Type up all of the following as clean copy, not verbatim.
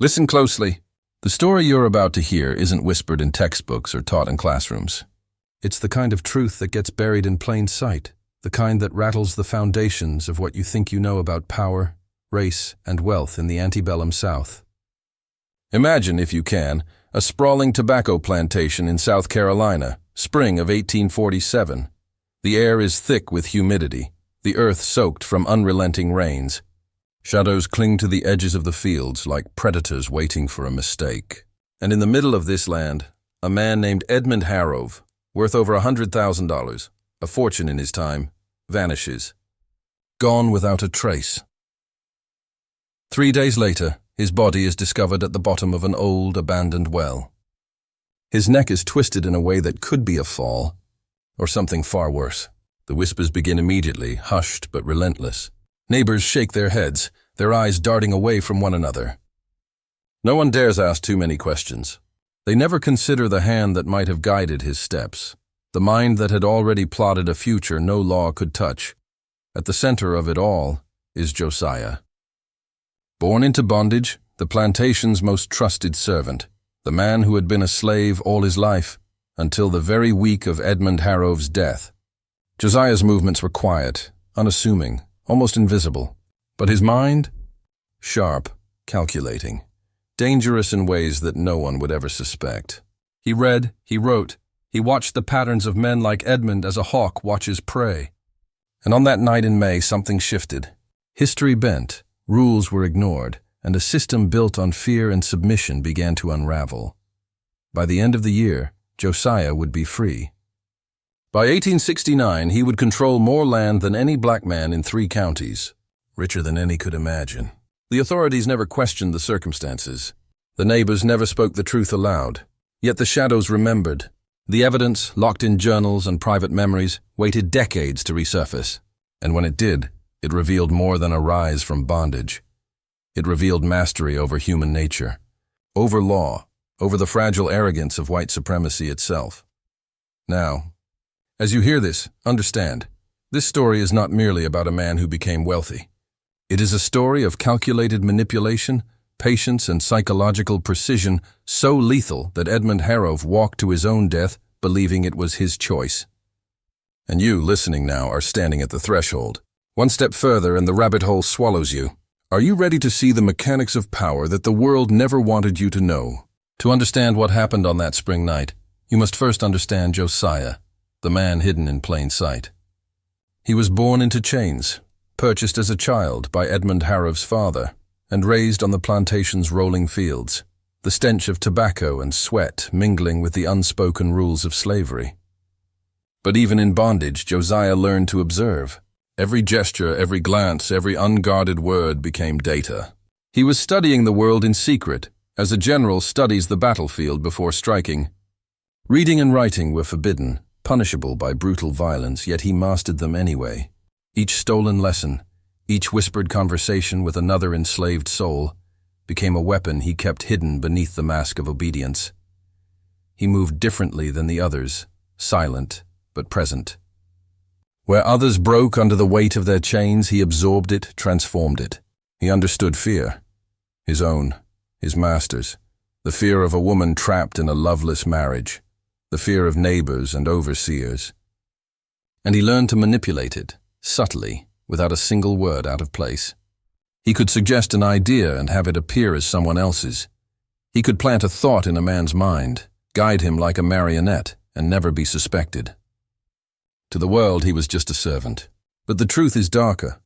Listen closely. The story you're about to hear isn't whispered in textbooks or taught in classrooms. It's the kind of truth that gets buried in plain sight, the kind that rattles the foundations of what you think you know about power, race, and wealth in the antebellum South. Imagine, if you can, a sprawling tobacco plantation in South Carolina, spring of 1847. The air is thick with humidity, the earth soaked from unrelenting rains. Shadows cling to the edges of the fields like predators waiting for a mistake. And in the middle of this land, a man named Edmund Harrove, worth over $100,000, a fortune in his time, vanishes. Gone without a trace. 3 days later, his body is discovered at the bottom of an old, abandoned well. His neck is twisted in a way that could be a fall, or something far worse. The whispers begin immediately, hushed but relentless. Neighbors shake their heads, their eyes darting away from one another. No one dares ask too many questions. They never consider the hand that might have guided his steps, the mind that had already plotted a future no law could touch. At the center of it all is Josiah. Born into bondage, the plantation's most trusted servant, the man who had been a slave all his life, until the very week of Edmund Harrove's death. Josiah's movements were quiet, unassuming, almost invisible. But his mind? Sharp, calculating, dangerous in ways that no one would ever suspect. He read, he wrote, he watched the patterns of men like Edmund as a hawk watches prey. And on that night in May, something shifted. History bent, rules were ignored, and a system built on fear and submission began to unravel. By the end of the year, Josiah would be free. By 1869, he would control more land than any black man in 3 counties, richer than any could imagine. The authorities never questioned the circumstances. The neighbors never spoke the truth aloud. Yet the shadows remembered. The evidence, locked in journals and private memories, waited decades to resurface. And when it did, it revealed more than a rise from bondage. It revealed mastery over human nature, over law, over the fragile arrogance of white supremacy itself. Now, as you hear this, understand, this story is not merely about a man who became wealthy. It is a story of calculated manipulation, patience, and psychological precision so lethal that Edmund Harrove walked to his own death believing it was his choice. And you, listening now, are standing at the threshold. One step further and the rabbit hole swallows you. Are you ready to see the mechanics of power that the world never wanted you to know? To understand what happened on that spring night, you must first understand Josiah, the man hidden in plain sight. He was born into chains, purchased as a child by Edmund Harrove's father, and raised on the plantation's rolling fields, the stench of tobacco and sweat mingling with the unspoken rules of slavery. But even in bondage, Josiah learned to observe. Every gesture, every glance, every unguarded word became data. He was studying the world in secret, as a general studies the battlefield before striking. Reading and writing were forbidden, punishable by brutal violence, yet he mastered them anyway. Each stolen lesson, each whispered conversation with another enslaved soul, became a weapon he kept hidden beneath the mask of obedience. He moved differently than the others, silent but present. Where others broke under the weight of their chains, he absorbed it, transformed it. He understood fear, his own, his master's, the fear of a woman trapped in a loveless marriage, the fear of neighbors and overseers. And he learned to manipulate it, subtly, without a single word out of place. He could suggest an idea and have it appear as someone else's. He could plant a thought in a man's mind, guide him like a marionette, and never be suspected. To the world, he was just a servant. But the truth is darker.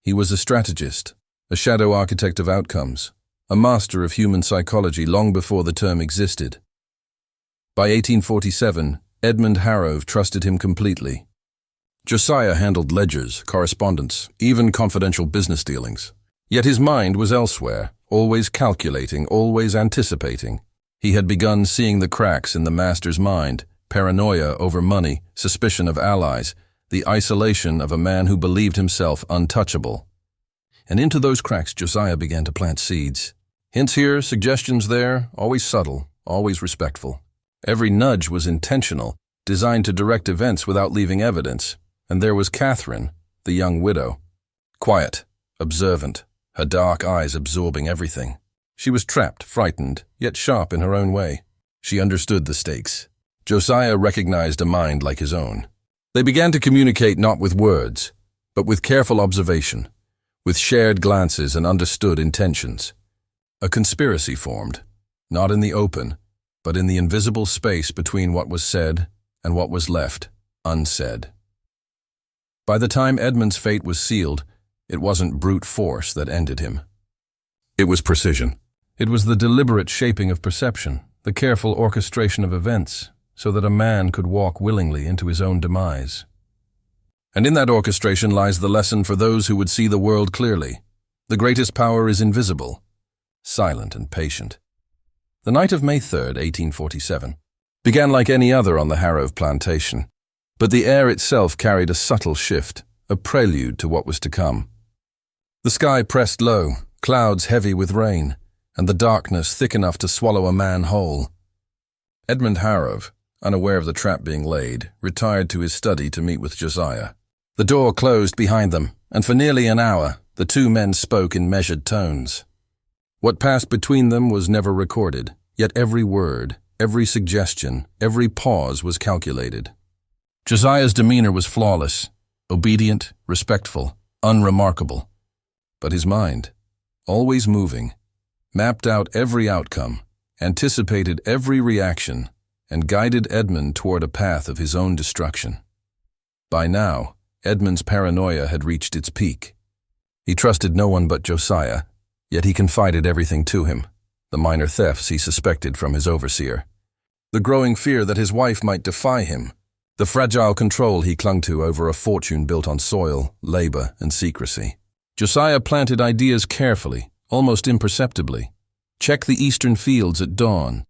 He was a strategist, a shadow architect of outcomes, a master of human psychology long before the term existed. By 1847, Edmund Harrove trusted him completely. Josiah handled ledgers, correspondence, even confidential business dealings. Yet his mind was elsewhere, always calculating, always anticipating. He had begun seeing the cracks in the master's mind, paranoia over money, suspicion of allies, the isolation of a man who believed himself untouchable. And into those cracks Josiah began to plant seeds. Hints here, suggestions there, always subtle, always respectful. Every nudge was intentional, designed to direct events without leaving evidence. And there was Catherine, the young widow. Quiet, observant, her dark eyes absorbing everything. She was trapped, frightened, yet sharp in her own way. She understood the stakes. Josiah recognized a mind like his own. They began to communicate not with words, but with careful observation, with shared glances and understood intentions. A conspiracy formed, not in the open, but in the invisible space between what was said and what was left unsaid. By the time Edmund's fate was sealed, it wasn't brute force that ended him. It was precision. It was the deliberate shaping of perception, the careful orchestration of events, so that a man could walk willingly into his own demise. And in that orchestration lies the lesson for those who would see the world clearly. The greatest power is invisible, silent and patient. The night of May 3rd, 1847, began like any other on the Harrow plantation, but the air itself carried a subtle shift, a prelude to what was to come. The sky pressed low, clouds heavy with rain, and the darkness thick enough to swallow a man whole. Edmund Harrow, unaware of the trap being laid, retired to his study to meet with Josiah. The door closed behind them, and for nearly an hour, the two men spoke in measured tones. What passed between them was never recorded, yet every word, every suggestion, every pause was calculated. Josiah's demeanor was flawless, obedient, respectful, unremarkable. But his mind, always moving, mapped out every outcome, anticipated every reaction, and guided Edmund toward a path of his own destruction. By now, Edmund's paranoia had reached its peak. He trusted no one but Josiah, yet he confided everything to him, the minor thefts he suspected from his overseer, the growing fear that his wife might defy him, the fragile control he clung to over a fortune built on soil, labor, and secrecy. Josiah planted ideas carefully, almost imperceptibly. Check the eastern fields at dawn.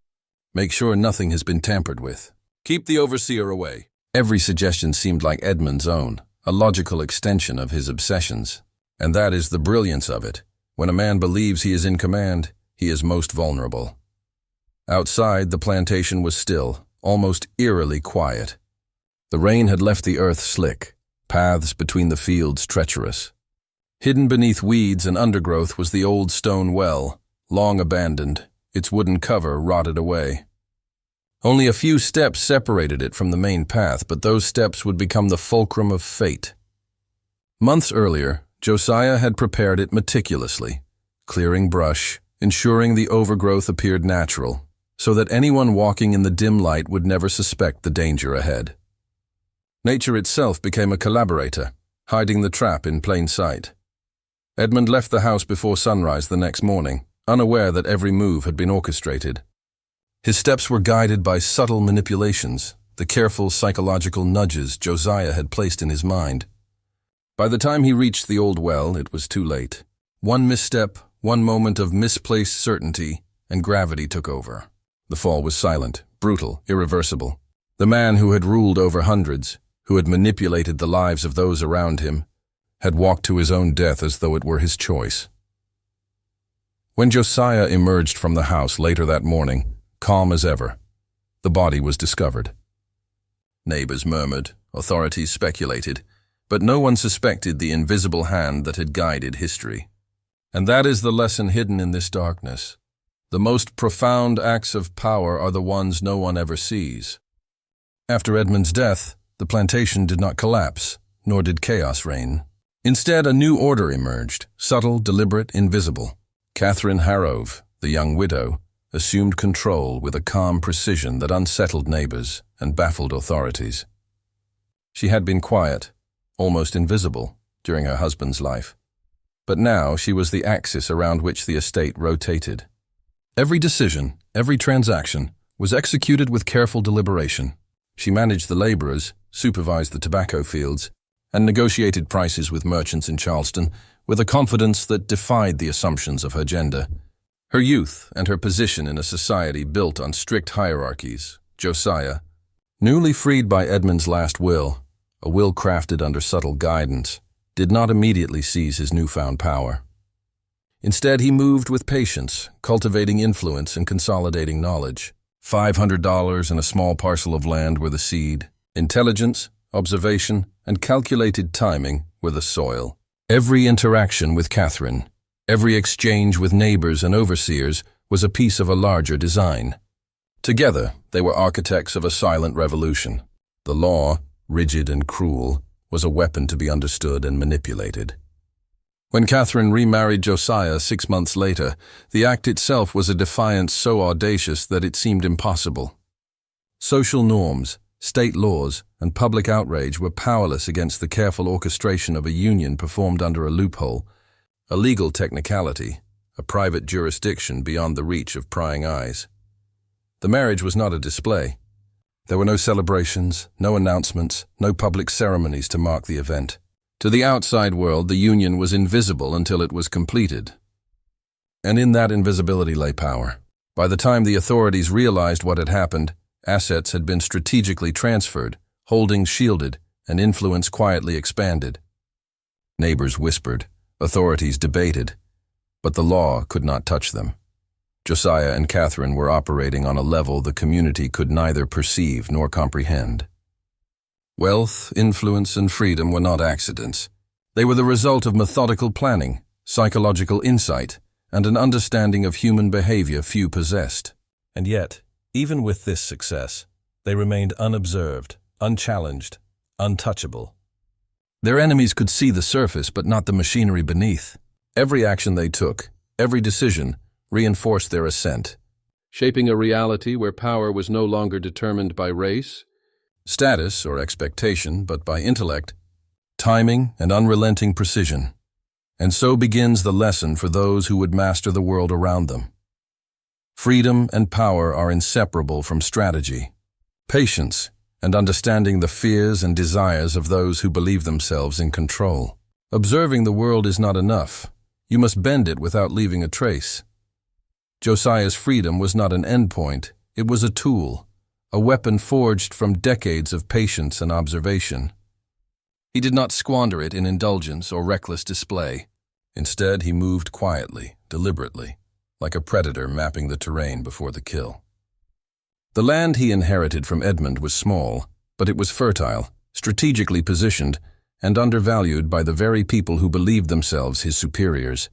Make sure nothing has been tampered with. Keep the overseer away. Every suggestion seemed like Edmund's own, a logical extension of his obsessions. And that is the brilliance of it. When a man believes he is in command, he is most vulnerable. Outside, the plantation was still, almost eerily quiet. The rain had left the earth slick, paths between the fields treacherous. Hidden beneath weeds and undergrowth was the old stone well, long abandoned, its wooden cover rotted away. Only a few steps separated it from the main path, but those steps would become the fulcrum of fate. Months earlier, Josiah had prepared it meticulously, clearing brush, ensuring the overgrowth appeared natural, so that anyone walking in the dim light would never suspect the danger ahead. Nature itself became a collaborator, hiding the trap in plain sight. Edmund left the house before sunrise the next morning, unaware that every move had been orchestrated. His steps were guided by subtle manipulations, the careful psychological nudges Josiah had placed in his mind. By the time he reached the old well, it was too late. One misstep, one moment of misplaced certainty, and gravity took over. The fall was silent, brutal, irreversible. The man who had ruled over hundreds, who had manipulated the lives of those around him, had walked to his own death as though it were his choice. When Josiah emerged from the house later that morning, calm as ever, the body was discovered. Neighbors murmured, authorities speculated, but no one suspected the invisible hand that had guided history. And that is the lesson hidden in this darkness. The most profound acts of power are the ones no one ever sees. After Edmund's death, the plantation did not collapse, nor did chaos reign. Instead, a new order emerged, subtle, deliberate, invisible. Catherine Harrow, the young widow, assumed control with a calm precision that unsettled neighbors and baffled authorities. She had been quiet, almost invisible, during her husband's life. But now she was the axis around which the estate rotated. Every decision, every transaction, was executed with careful deliberation. She managed the laborers, supervised the tobacco fields, and negotiated prices with merchants in Charleston with a confidence that defied the assumptions of her gender. Her youth and her position in a society built on strict hierarchies, Josiah, newly freed by Edmund's last will, a will crafted under subtle guidance, did not immediately seize his newfound power. Instead, he moved with patience, cultivating influence and consolidating knowledge. $500 and a small parcel of land were the seed. Intelligence, observation, and calculated timing were the soil. Every interaction with Catherine, Every exchange with neighbors and overseers was a piece of a larger design. Together, they were architects of a silent revolution. The law, rigid and cruel, was a weapon to be understood and manipulated. When Catherine remarried Josiah 6 months later, the act itself was a defiance so audacious that it seemed impossible. Social norms, state laws, and public outrage were powerless against the careful orchestration of a union performed under a loophole, a legal technicality, a private jurisdiction beyond the reach of prying eyes. The marriage was not a display. There were no celebrations, no announcements, no public ceremonies to mark the event. To the outside world, the union was invisible until it was completed. And in that invisibility lay power. By the time the authorities realized what had happened, assets had been strategically transferred, holdings shielded, and influence quietly expanded. Neighbors whispered, authorities debated, but the law could not touch them. Josiah and Catherine were operating on a level the community could neither perceive nor comprehend. Wealth, influence, and freedom were not accidents. They were the result of methodical planning, psychological insight, and an understanding of human behavior few possessed. And yet, even with this success, they remained unobserved, unchallenged, untouchable. Their enemies could see the surface but not the machinery beneath. Every action they took, every decision, reinforced their ascent, shaping a reality where power was no longer determined by race, status, or expectation, but by intellect, timing, and unrelenting precision. And so begins the lesson for those who would master the world around them. Freedom and power are inseparable from strategy. Patience and understanding the fears and desires of those who believe themselves in control. Observing the world is not enough. You must bend it without leaving a trace. Josiah's freedom was not an endpoint, it was a tool, a weapon forged from decades of patience and observation. He did not squander it in indulgence or reckless display. Instead, he moved quietly, deliberately, like a predator mapping the terrain before the kill. The land he inherited from Edmund was small, but it was fertile, strategically positioned, and undervalued by the very people who believed themselves his superiors.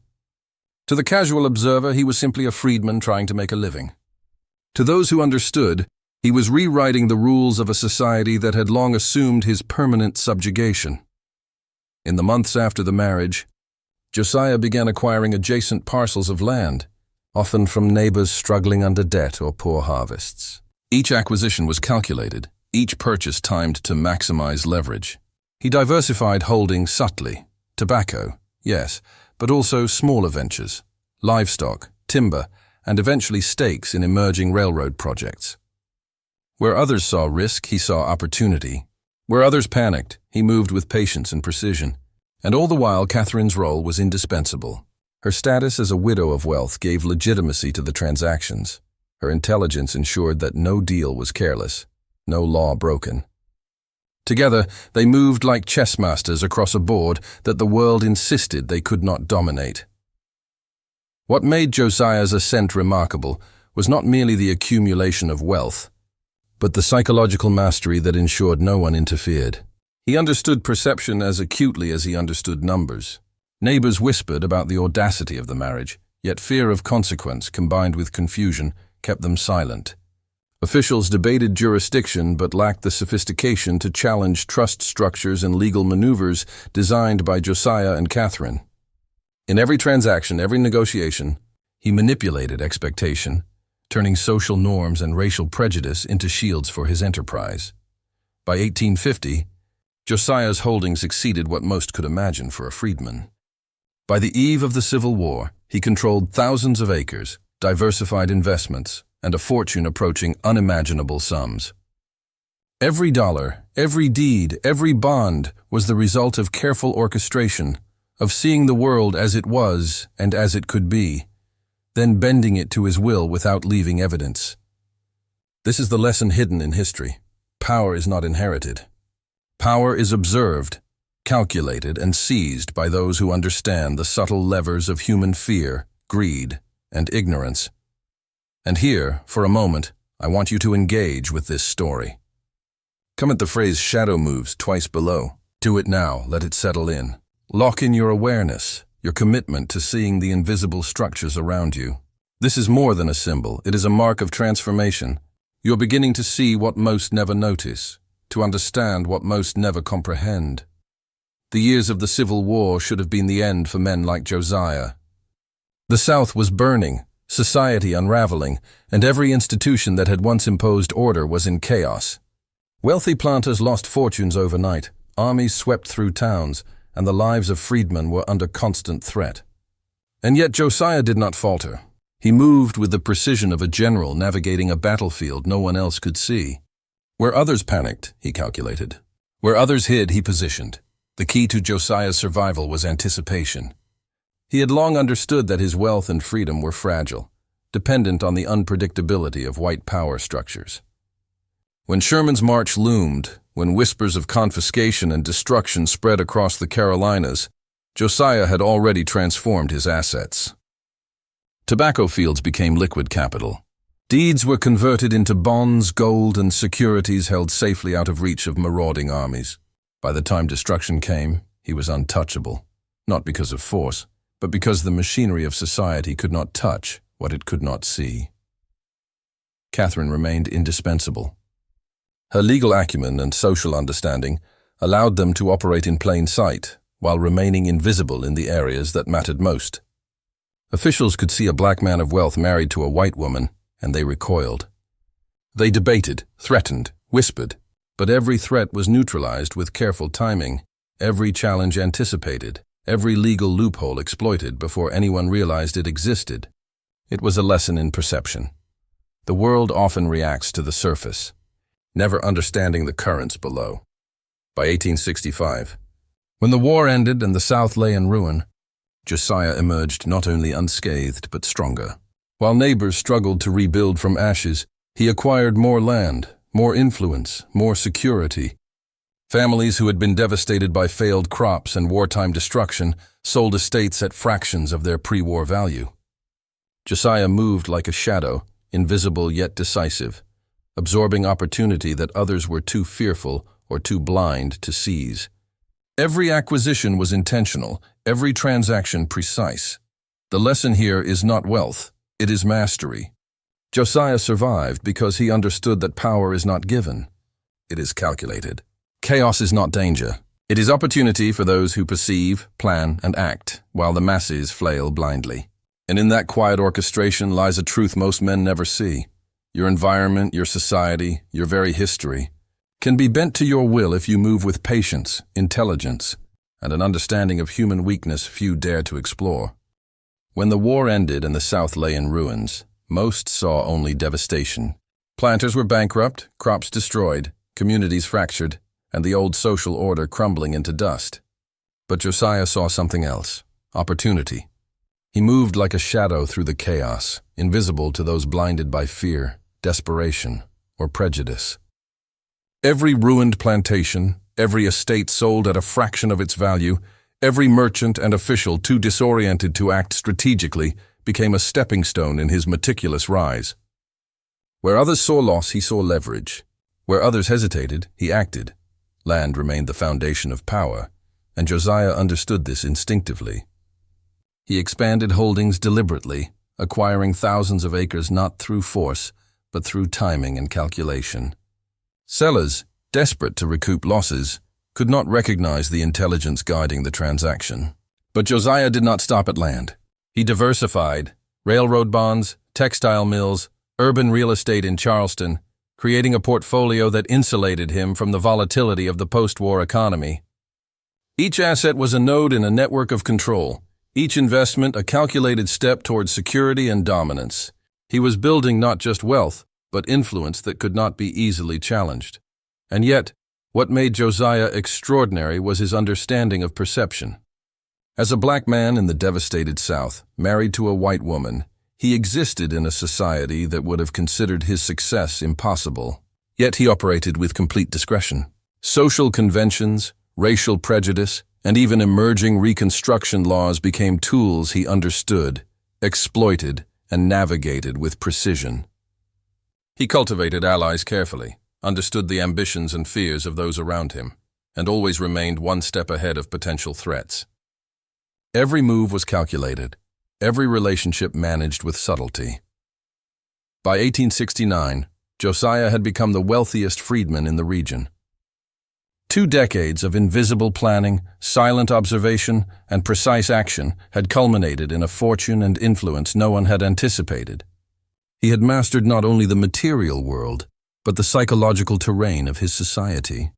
To the casual observer, he was simply a freedman trying to make a living. To those who understood, he was rewriting the rules of a society that had long assumed his permanent subjugation. In the months after the marriage, Josiah began acquiring adjacent parcels of land, often from neighbors struggling under debt or poor harvests. Each acquisition was calculated, each purchase timed to maximize leverage. He diversified holdings subtly. Tobacco, yes, but also smaller ventures, livestock, timber, and eventually stakes in emerging railroad projects. Where others saw risk, he saw opportunity. Where others panicked, he moved with patience and precision. And all the while, Catherine's role was indispensable. Her status as a widow of wealth gave legitimacy to the transactions. Her intelligence ensured that no deal was careless, no law broken. Together, they moved like chess masters across a board that the world insisted they could not dominate. What made Josiah's ascent remarkable was not merely the accumulation of wealth, but the psychological mastery that ensured no one interfered. He understood perception as acutely as he understood numbers. Neighbors whispered about the audacity of the marriage, yet fear of consequence combined with confusion kept them silent. Officials debated jurisdiction but lacked the sophistication to challenge trust structures and legal maneuvers designed by Josiah and Catherine. In every transaction, every negotiation, he manipulated expectation, turning social norms and racial prejudice into shields for his enterprise. By 1850, Josiah's holdings exceeded what most could imagine for a freedman. By the eve of the Civil War, he controlled thousands of acres, diversified investments, and a fortune approaching unimaginable sums. Every dollar, every deed, every bond was the result of careful orchestration, of seeing the world as it was and as it could be, then bending it to his will without leaving evidence. This is the lesson hidden in history. Power is not inherited. Power is observed, calculated, and seized by those who understand the subtle levers of human fear, greed, and ignorance. And here, for a moment, I want you to engage with this story. Comment the phrase shadow moves twice below. Do it now, let it settle in. Lock in your awareness, your commitment to seeing the invisible structures around you. This is more than a symbol, it is a mark of transformation. You're beginning to see what most never notice, to understand what most never comprehend. The years of the Civil War should have been the end for men like Josiah. The South was burning, society unraveling, and every institution that had once imposed order was in chaos. Wealthy planters lost fortunes overnight, armies swept through towns, and the lives of freedmen were under constant threat. And yet Josiah did not falter. He moved with the precision of a general navigating a battlefield no one else could see. Where others panicked, he calculated. Where others hid, he positioned. The key to Josiah's survival was anticipation. He had long understood that his wealth and freedom were fragile, dependent on the unpredictability of white power structures. When Sherman's march loomed, when whispers of confiscation and destruction spread across the Carolinas, Josiah had already transformed his assets. Tobacco fields became liquid capital. Deeds were converted into bonds, gold, and securities held safely out of reach of marauding armies. By the time destruction came, he was untouchable, not because of force, but because the machinery of society could not touch what it could not see. Catherine remained indispensable. Her legal acumen and social understanding allowed them to operate in plain sight, while remaining invisible in the areas that mattered most. Officials could see a black man of wealth married to a white woman, and they recoiled. They debated, threatened, whispered, but every threat was neutralized with careful timing, every challenge anticipated, every legal loophole exploited before anyone realized it existed. It was a lesson in perception. The world often reacts to the surface, never understanding the currents below. By 1865, when the war ended and the South lay in ruin, Josiah emerged not only unscathed but stronger. While neighbors struggled to rebuild from ashes, he acquired more land, more influence, more security. Families who had been devastated by failed crops and wartime destruction sold estates at fractions of their pre-war value. Josiah moved like a shadow, invisible yet decisive, absorbing opportunity that others were too fearful or too blind to seize. Every acquisition was intentional, every transaction precise. The lesson here is not wealth, it is mastery. Josiah survived because he understood that power is not given. It is calculated. Chaos is not danger. It is opportunity for those who perceive, plan, and act, while the masses flail blindly. And in that quiet orchestration lies a truth most men never see. Your environment, your society, your very history can be bent to your will if you move with patience, intelligence, and an understanding of human weakness few dare to explore. When the war ended and the South lay in ruins, most saw only devastation. Planters were bankrupt, crops destroyed, communities fractured, and the old social order crumbling into dust. But Josiah saw something else, opportunity. He moved like a shadow through the chaos, invisible to those blinded by fear, desperation, or prejudice. Every ruined plantation, every estate sold at a fraction of its value, every merchant and official too disoriented to act strategically became a stepping stone in his meticulous rise. Where others saw loss, he saw leverage. Where others hesitated, he acted. Land remained the foundation of power, and Josiah understood this instinctively. He expanded holdings deliberately, acquiring thousands of acres not through force, but through timing and calculation. Sellers, desperate to recoup losses, could not recognize the intelligence guiding the transaction. But Josiah did not stop at land. He diversified: railroad bonds, textile mills, urban real estate in Charleston, creating a portfolio that insulated him from the volatility of the post-war economy. Each asset was a node in a network of control, each investment a calculated step towards security and dominance. He was building not just wealth, but influence that could not be easily challenged. And yet, what made Josiah extraordinary was his understanding of perception. As a black man in the devastated South, married to a white woman, he existed in a society that would have considered his success impossible. Yet he operated with complete discretion. Social conventions, racial prejudice, and even emerging Reconstruction laws became tools he understood, exploited, and navigated with precision. He cultivated allies carefully, understood the ambitions and fears of those around him, and always remained one step ahead of potential threats. Every move was calculated, every relationship managed with subtlety. By 1869, Josiah had become the wealthiest freedman in the region. 2 decades of invisible planning, silent observation, and precise action had culminated in a fortune and influence no one had anticipated. He had mastered not only the material world, but the psychological terrain of his society.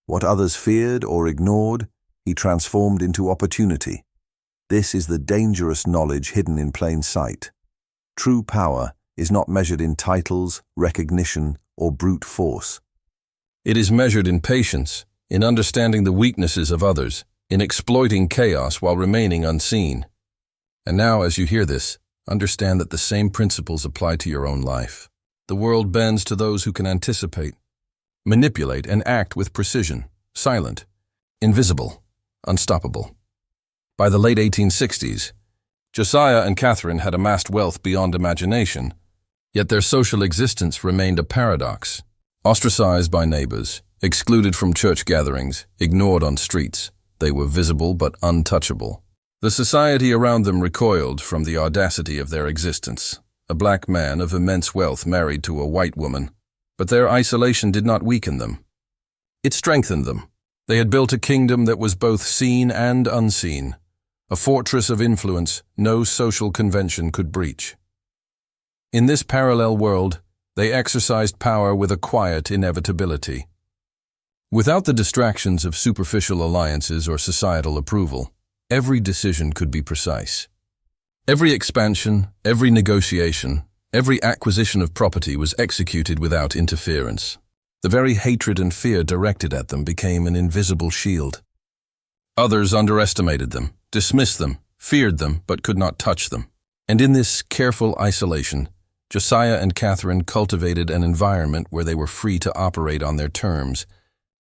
What others feared or ignored, he transformed into opportunity. This is the dangerous knowledge hidden in plain sight. True power is not measured in titles, recognition, or brute force. It is measured in patience, in understanding the weaknesses of others, in exploiting chaos while remaining unseen. And now, as you hear this, understand that the same principles apply to your own life. The world bends to those who can anticipate, manipulate, and act with precision, silent, invisible, unstoppable. By the late 1860s, Josiah and Catherine had amassed wealth beyond imagination, yet their social existence remained a paradox. Ostracized by neighbors, excluded from church gatherings, ignored on streets, they were visible but untouchable. The society around them recoiled from the audacity of their existence. A black man of immense wealth married to a white woman, but their isolation did not weaken them. It strengthened them. They had built a kingdom that was both seen and unseen, a fortress of influence no social convention could breach. In this parallel world, they exercised power with a quiet inevitability. Without the distractions of superficial alliances or societal approval, every decision could be precise. Every expansion, every negotiation, every acquisition of property was executed without interference. The very hatred and fear directed at them became an invisible shield. Others underestimated them, dismissed them, feared them, but could not touch them. And in this careful isolation, Josiah and Catherine cultivated an environment where they were free to operate on their terms,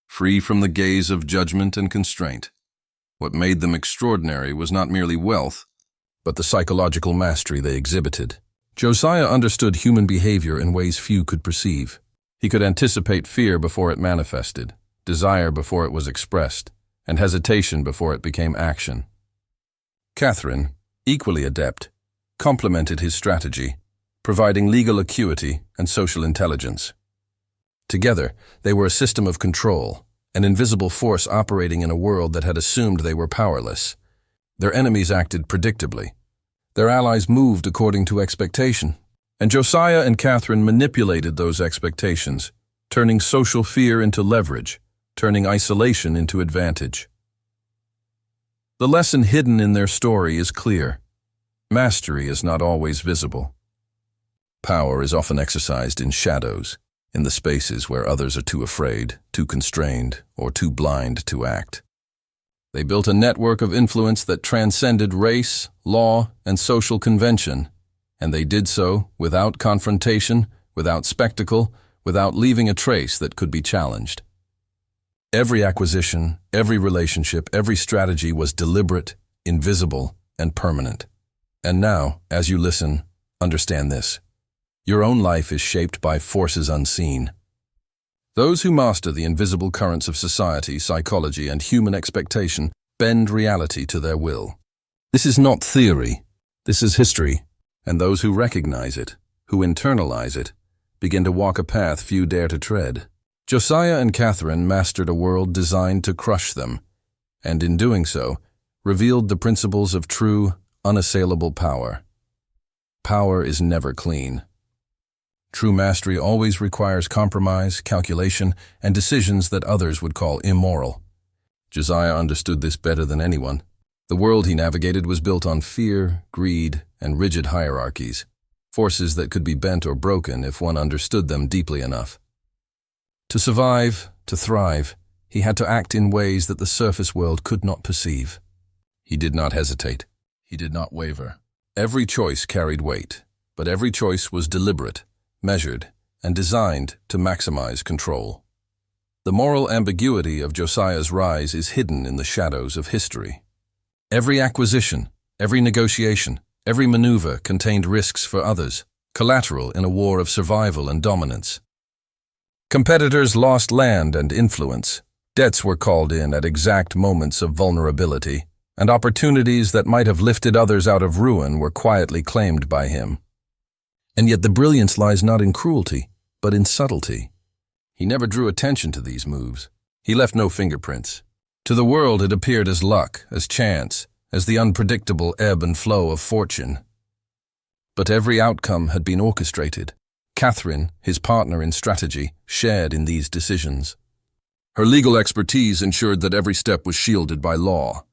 free from the gaze of judgment and constraint. What made them extraordinary was not merely wealth, but the psychological mastery they exhibited. Josiah understood human behavior in ways few could perceive. He could anticipate fear before it manifested, desire before it was expressed, and hesitation before it became action. Catherine, equally adept, complemented his strategy, providing legal acuity and social intelligence. Together, they were a system of control, an invisible force operating in a world that had assumed they were powerless. Their enemies acted predictably. Their allies moved according to expectation. And Josiah and Catherine manipulated those expectations, turning social fear into leverage, turning isolation into advantage. The lesson hidden in their story is clear. Mastery is not always visible. Power is often exercised in shadows, in the spaces where others are too afraid, too constrained, or too blind to act. They built a network of influence that transcended race, law, and social convention, and they did so without confrontation, without spectacle, without leaving a trace that could be challenged. Every acquisition, every relationship, every strategy was deliberate, invisible, and permanent. And now, as you listen, understand this. Your own life is shaped by forces unseen. Those who master the invisible currents of society, psychology, and human expectation bend reality to their will. This is not theory. This is history. And those who recognize it, who internalize it, begin to walk a path few dare to tread. Josiah and Catherine mastered a world designed to crush them, and in doing so, revealed the principles of true, unassailable power. Power is never clean. True mastery always requires compromise, calculation, and decisions that others would call immoral. Josiah understood this better than anyone. The world he navigated was built on fear, greed, and rigid hierarchies, forces that could be bent or broken if one understood them deeply enough. To survive, to thrive, he had to act in ways that the surface world could not perceive. He did not hesitate. He did not waver. Every choice carried weight, but every choice was deliberate, measured, and designed to maximize control. The moral ambiguity of Josiah's rise is hidden in the shadows of history. Every acquisition, every negotiation, every maneuver contained risks for others, collateral in a war of survival and dominance. Competitors lost land and influence. Debts were called in at exact moments of vulnerability, and opportunities that might have lifted others out of ruin were quietly claimed by him. And yet the brilliance lies not in cruelty, but in subtlety. He never drew attention to these moves. He left no fingerprints. To the world it appeared as luck, as chance, as the unpredictable ebb and flow of fortune. But every outcome had been orchestrated. Catherine, his partner in strategy, shared in these decisions. Her legal expertise ensured that every step was shielded by law,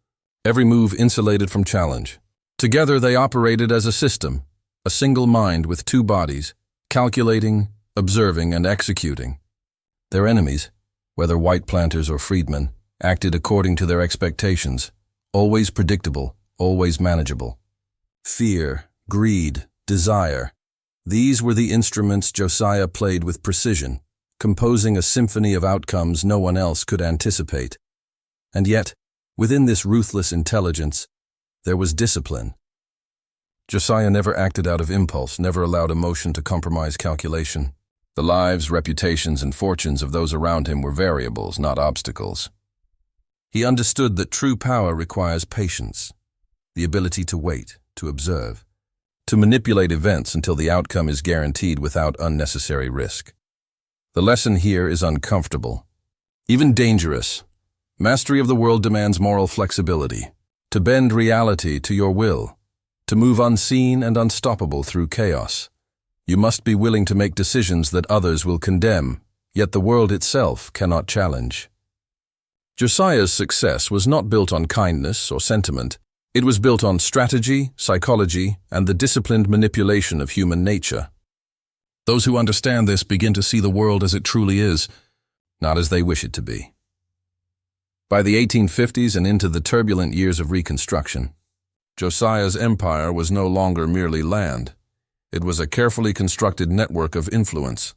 every move insulated from challenge. Together they operated as a system, a single mind with two bodies, calculating, observing, and executing. Their enemies, whether white planters or freedmen, acted according to their expectations, always predictable, always manageable. Fear, greed, desire. These were the instruments Josiah played with precision, composing a symphony of outcomes no one else could anticipate. And yet, within this ruthless intelligence, there was discipline. Josiah never acted out of impulse, never allowed emotion to compromise calculation. The lives, reputations, and fortunes of those around him were variables, not obstacles. He understood that true power requires patience, the ability to wait, to observe, to manipulate events until the outcome is guaranteed without unnecessary risk. The lesson here is uncomfortable, even dangerous. Mastery of the world demands moral flexibility, to bend reality to your will, to move unseen and unstoppable through chaos. You must be willing to make decisions that others will condemn, yet the world itself cannot challenge. Josiah's success was not built on kindness or sentiment. It was built on strategy, psychology, and the disciplined manipulation of human nature. Those who understand this begin to see the world as it truly is, not as they wish it to be. By the 1850s and into the turbulent years of Reconstruction, Josiah's empire was no longer merely land. It was a carefully constructed network of influence,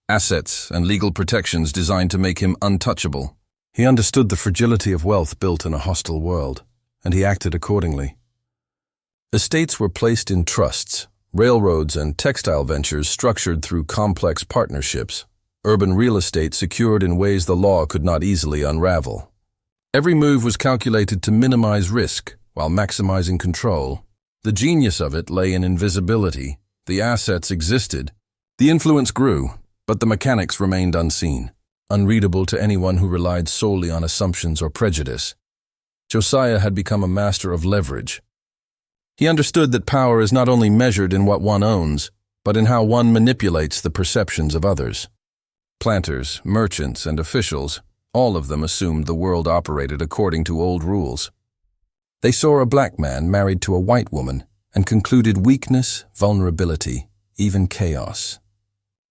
assets, and legal protections designed to make him untouchable. He understood the fragility of wealth built in a hostile world, and he acted accordingly. Estates were placed in trusts, railroads and textile ventures structured through complex partnerships, urban real estate secured in ways the law could not easily unravel. Every move was calculated to minimize risk while maximizing control. The genius of it lay in invisibility. The assets existed, the influence grew, but the mechanics remained unseen, unreadable to anyone who relied solely on assumptions or prejudice. Josiah had become a master of leverage. He understood that power is not only measured in what one owns, but in how one manipulates the perceptions of others. Planters, merchants, and officials, all of them assumed the world operated according to old rules. They saw a black man married to a white woman and concluded weakness, vulnerability, even chaos.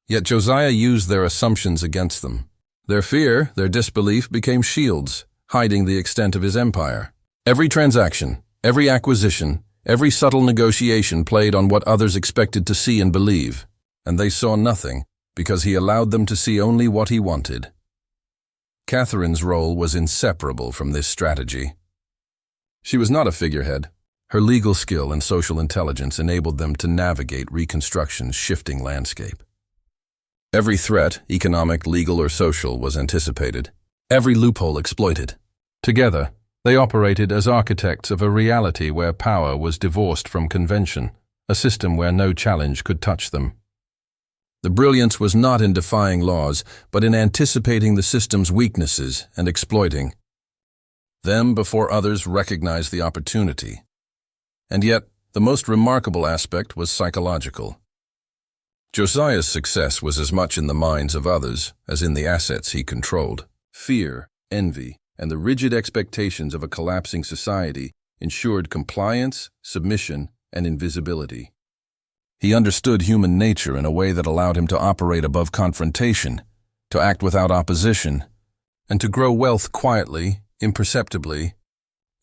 Yet Josiah used their assumptions against them. Their fear, their disbelief became shields, hiding the extent of his empire. Every transaction, every acquisition, every subtle negotiation played on what others expected to see and believe, and they saw nothing because he allowed them to see only what he wanted. Catherine's role was inseparable from this strategy. She was not a figurehead. Her legal skill and social intelligence enabled them to navigate Reconstruction's shifting landscape. Every threat, economic, legal, or social, was anticipated. Every loophole exploited. Together, they operated as architects of a reality where power was divorced from convention, a system where no challenge could touch them. The brilliance was not in defying laws, but in anticipating the system's weaknesses and exploiting them before others recognized the opportunity. And yet, the most remarkable aspect was psychological. Josiah's success was as much in the minds of others as in the assets he controlled. Fear, envy, and the rigid expectations of a collapsing society ensured compliance, submission, and invisibility. He understood human nature in a way that allowed him to operate above confrontation, to act without opposition, and to grow wealth quietly, imperceptibly,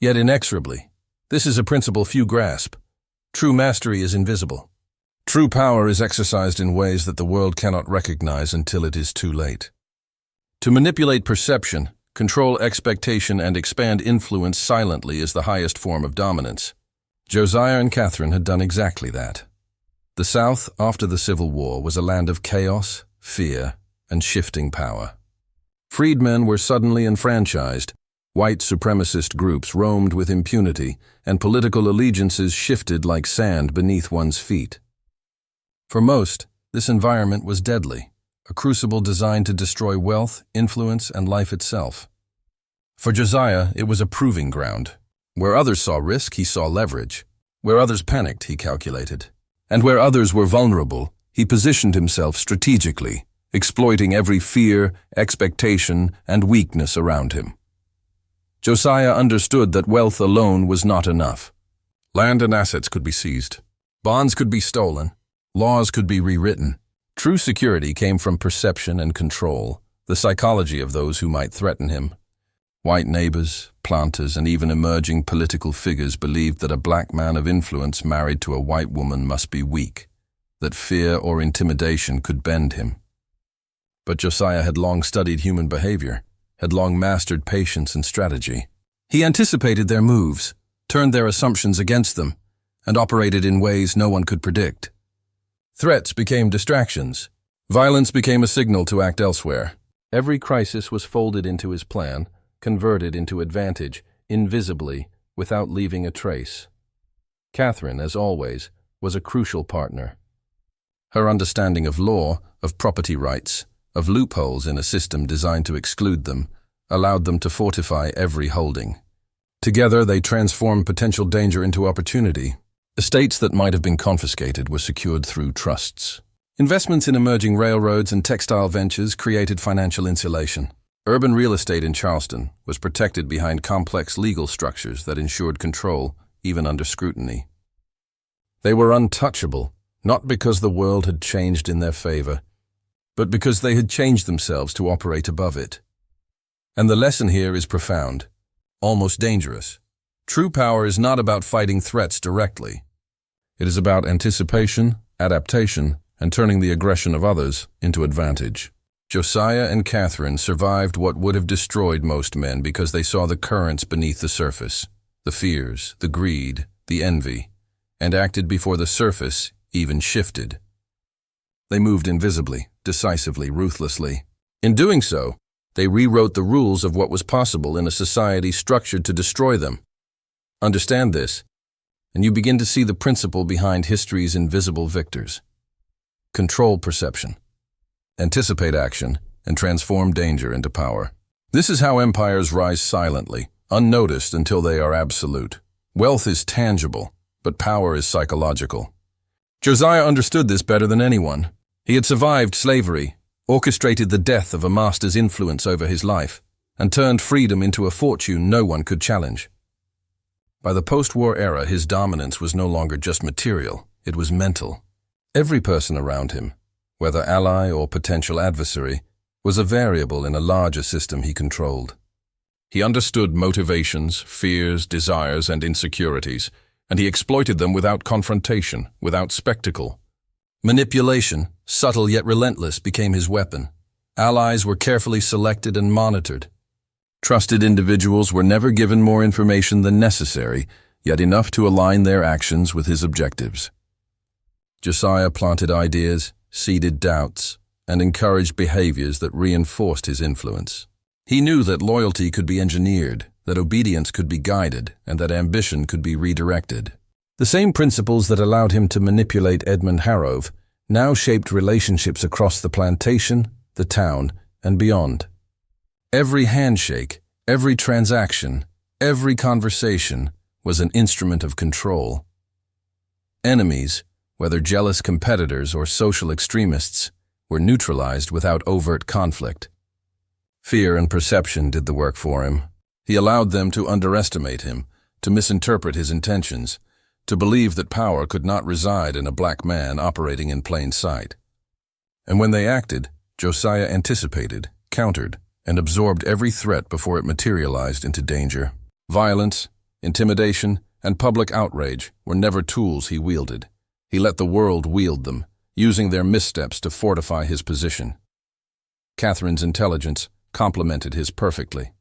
yet inexorably. This is a principle few grasp. True mastery is invisible. True power is exercised in ways that the world cannot recognize until it is too late. To manipulate perception, control expectation, and expand influence silently is the highest form of dominance. Josiah and Catherine had done exactly that. The South, after the Civil War, was a land of chaos, fear, and shifting power. Freedmen were suddenly enfranchised. White supremacist groups roamed with impunity, and political allegiances shifted like sand beneath one's feet. For most, this environment was deadly, a crucible designed to destroy wealth, influence, and life itself. For Josiah, it was a proving ground. Where others saw risk, he saw leverage. Where others panicked, he calculated. And where others were vulnerable, he positioned himself strategically, exploiting every fear, expectation, and weakness around him. Josiah understood that wealth alone was not enough. Land and assets could be seized. Bonds could be stolen. Laws could be rewritten. True security came from perception and control, the psychology of those who might threaten him. White neighbors, planters, and even emerging political figures believed that a black man of influence married to a white woman must be weak, that fear or intimidation could bend him. But Josiah had long studied human behavior, had long mastered patience and strategy. He anticipated their moves, turned their assumptions against them, and operated in ways no one could predict. Threats became distractions. Violence became a signal to act elsewhere. Every crisis was folded into his plan, converted into advantage, invisibly, without leaving a trace. Catherine, as always, was a crucial partner. Her understanding of law, of property rights, of loopholes in a system designed to exclude them, allowed them to fortify every holding. Together, they transformed potential danger into opportunity. Estates that might have been confiscated were secured through trusts. Investments in emerging railroads and textile ventures created financial insulation. Urban real estate in Charleston was protected behind complex legal structures that ensured control, even under scrutiny. They were untouchable, not because the world had changed in their favor, but because they had changed themselves to operate above it. And the lesson here is profound, almost dangerous. True power is not about fighting threats directly. It is about anticipation, adaptation, and turning the aggression of others into advantage. Josiah and Catherine survived what would have destroyed most men because they saw the currents beneath the surface, the fears, the greed, the envy, and acted before the surface even shifted. They moved invisibly, decisively, ruthlessly. In doing so, they rewrote the rules of what was possible in a society structured to destroy them. Understand this, and you begin to see the principle behind history's invisible victors. Control perception. Anticipate action, and transform danger into power. This is how empires rise silently, unnoticed until they are absolute. Wealth is tangible, but power is psychological. Josiah understood this better than anyone. He had survived slavery, orchestrated the death of a master's influence over his life, and turned freedom into a fortune no one could challenge. By the post-war era, his dominance was no longer just material, it was mental. Every person around him, whether ally or potential adversary, was a variable in a larger system he controlled. He understood motivations, fears, desires, and insecurities, and he exploited them without confrontation, without spectacle. Manipulation, subtle yet relentless, became his weapon. Allies were carefully selected and monitored. Trusted individuals were never given more information than necessary, yet enough to align their actions with his objectives. Josiah planted ideas, seeded doubts, and encouraged behaviors that reinforced his influence. He knew that loyalty could be engineered, that obedience could be guided, and that ambition could be redirected. The same principles that allowed him to manipulate Edmund Harrove now shaped relationships across the plantation, the town, and beyond. Every handshake, every transaction, every conversation was an instrument of control. Enemies, whether jealous competitors or social extremists, were neutralized without overt conflict. Fear and perception did the work for him. He allowed them to underestimate him, to misinterpret his intentions, to believe that power could not reside in a black man operating in plain sight. And when they acted, Josiah anticipated, countered, and absorbed every threat before it materialized into danger. Violence, intimidation, and public outrage were never tools he wielded. He let the world wield them, using their missteps to fortify his position. Catherine's intelligence complemented his perfectly.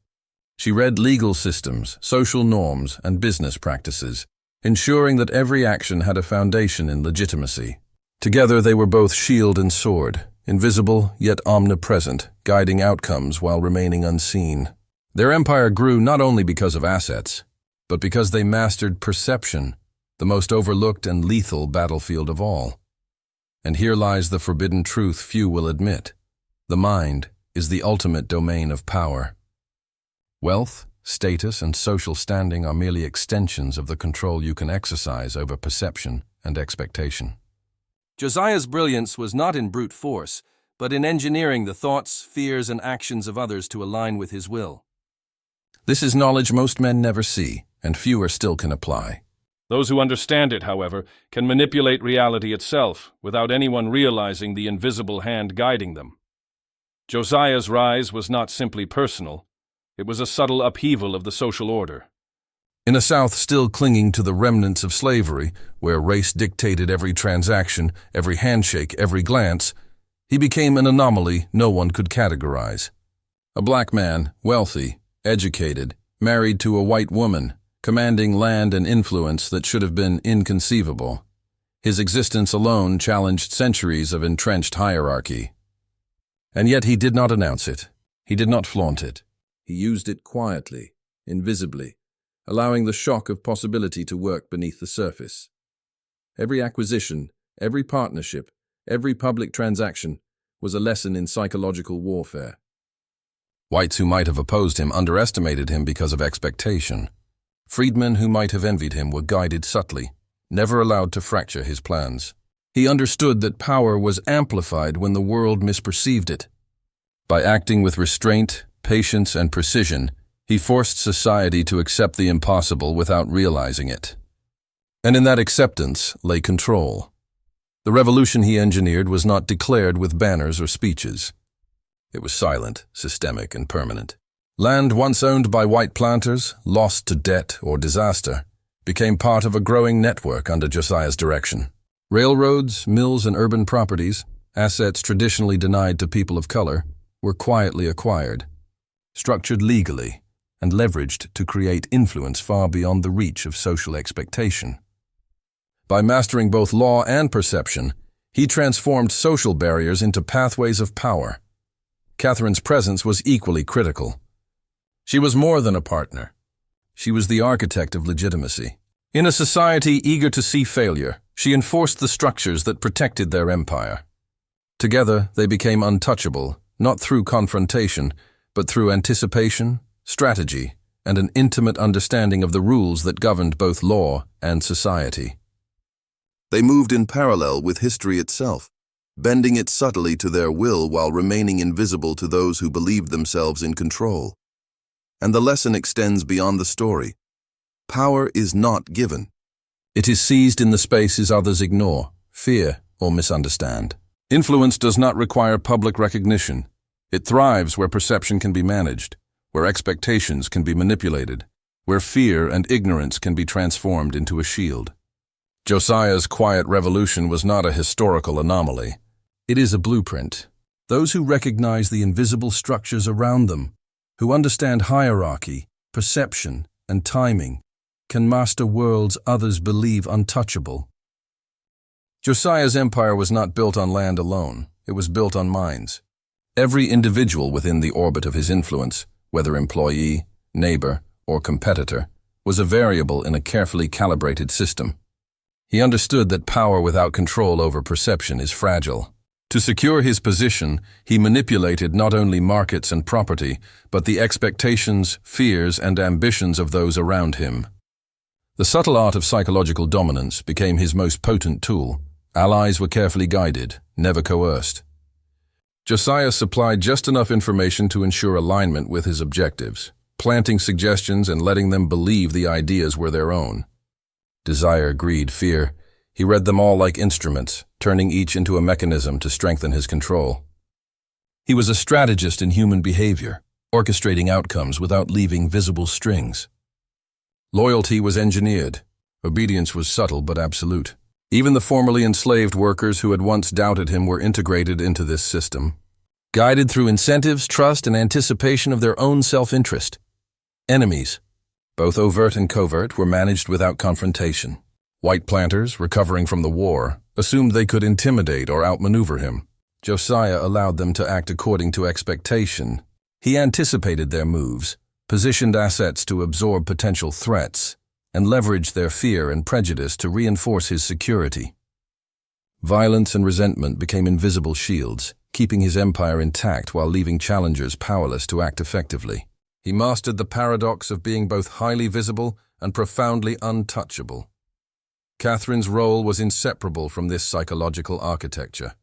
She read legal systems, social norms, and business practices, ensuring that every action had a foundation in legitimacy. Together they were both shield and sword, invisible yet omnipresent, guiding outcomes while remaining unseen. Their empire grew not only because of assets, but because they mastered perception, the most overlooked and lethal battlefield of all. And here lies the forbidden truth few will admit. The mind is the ultimate domain of power. Wealth, status, and social standing are merely extensions of the control you can exercise over perception and expectation. Josiah's brilliance was not in brute force, but in engineering the thoughts, fears, and actions of others to align with his will. This is knowledge most men never see, and fewer still can apply. Those who understand it, however, can manipulate reality itself without anyone realizing the invisible hand guiding them. Josiah's rise was not simply personal. It was a subtle upheaval of the social order. In a South still clinging to the remnants of slavery, where race dictated every transaction, every handshake, every glance, he became an anomaly no one could categorize. A black man, wealthy, educated, married to a white woman, commanding land and influence that should have been inconceivable. His existence alone challenged centuries of entrenched hierarchy. And yet he did not announce it. He did not flaunt it. He used it quietly, invisibly, allowing the shock of possibility to work beneath the surface. Every acquisition, every partnership, every public transaction was a lesson in psychological warfare. Whites who might have opposed him underestimated him because of expectation. Freedmen who might have envied him were guided subtly, never allowed to fracture his plans. He understood that power was amplified when the world misperceived it. By acting with restraint, patience, and precision, he forced society to accept the impossible without realizing it. And in that acceptance lay control. The revolution he engineered was not declared with banners or speeches. It was silent, systemic, and permanent. Land once owned by white planters, lost to debt or disaster, became part of a growing network under Josiah's direction. Railroads, mills, and urban properties, assets traditionally denied to people of color, were quietly acquired, structured legally, and leveraged to create influence far beyond the reach of social expectation. By mastering both law and perception, he transformed social barriers into pathways of power. Catherine's presence was equally critical. She was more than a partner. She was the architect of legitimacy. In a society eager to see failure, she enforced the structures that protected their empire. Together, they became untouchable, not through confrontation, but through anticipation, strategy, and an intimate understanding of the rules that governed both law and society. They moved in parallel with history itself, bending it subtly to their will while remaining invisible to those who believed themselves in control. And the lesson extends beyond the story. Power is not given. It is seized in the spaces others ignore, fear, or misunderstand. Influence does not require public recognition. It thrives where perception can be managed, where expectations can be manipulated, where fear and ignorance can be transformed into a shield. Josiah's quiet revolution was not a historical anomaly. It is a blueprint. Those who recognize the invisible structures around them, who understand hierarchy, perception, and timing, can master worlds others believe untouchable. Josiah's empire was not built on land alone. It was built on minds. Every individual within the orbit of his influence, whether employee, neighbor, or competitor, was a variable in a carefully calibrated system. He understood that power without control over perception is fragile. To secure his position, he manipulated not only markets and property, but the expectations, fears, and ambitions of those around him. The subtle art of psychological dominance became his most potent tool. Allies were carefully guided, never coerced. Josiah supplied just enough information to ensure alignment with his objectives, planting suggestions and letting them believe the ideas were their own. Desire, greed, fear, he read them all like instruments, turning each into a mechanism to strengthen his control. He was a strategist in human behavior, orchestrating outcomes without leaving visible strings. Loyalty was engineered. Obedience was subtle but absolute. Even the formerly enslaved workers who had once doubted him were integrated into this system, guided through incentives, trust, and anticipation of their own self-interest. Enemies, both overt and covert, were managed without confrontation. White planters, recovering from the war, assumed they could intimidate or outmaneuver him. Josiah allowed them to act according to expectation. He anticipated their moves, positioned assets to absorb potential threats, and leveraged their fear and prejudice to reinforce his security. Violence and resentment became invisible shields, keeping his empire intact while leaving challengers powerless to act effectively. He mastered the paradox of being both highly visible and profoundly untouchable. Catherine's role was inseparable from this psychological architecture.